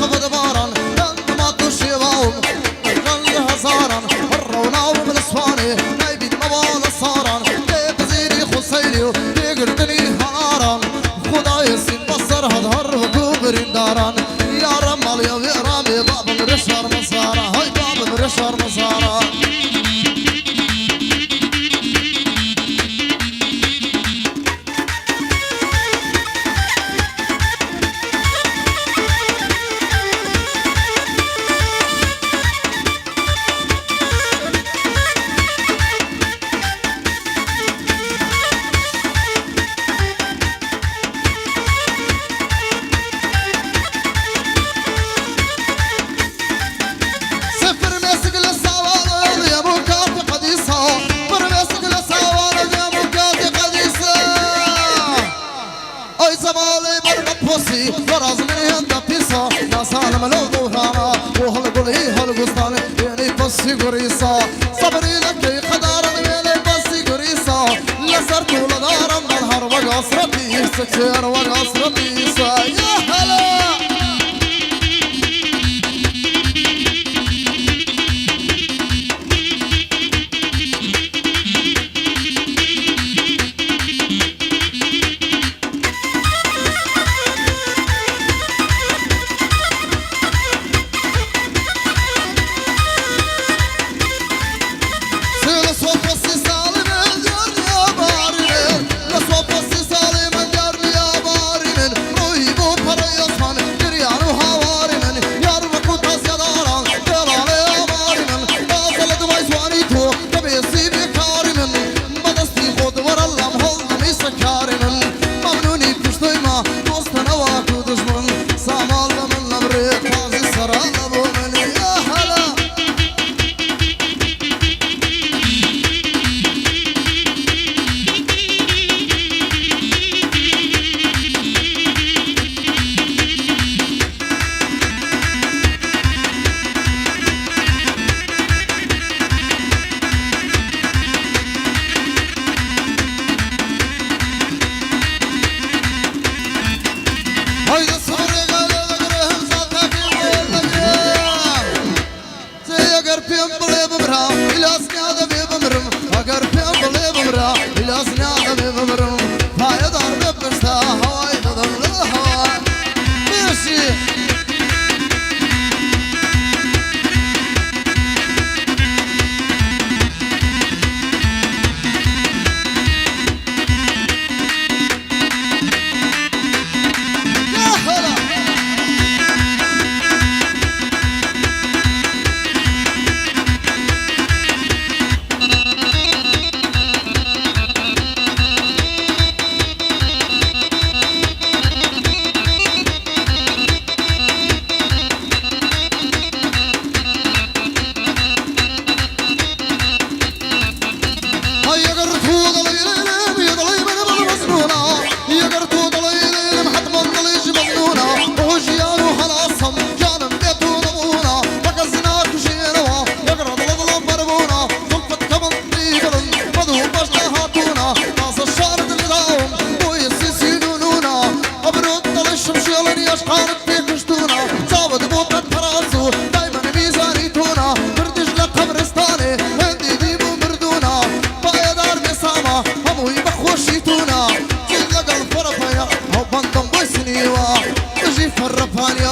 شفت باران ما تشيبهم رجل هزاران الرونا وبالاسفاني نايبين مبال الصاران تزيني خسيلي تقردني هاران خداي سين بصر هظهر وكوبرين داران يا رمال يا رامي باب مرشار مسارا هاي باب مرشار مسارا ورز من هند بيسا ناسان ملو ظهرانا وهالقولي هالقصان يعني بسي قريسا صبري لك خدار من بسي قريسا لسرت ولدار من الهر وقصر بيسا كتير وقصر بيسا يا هلا فرفاني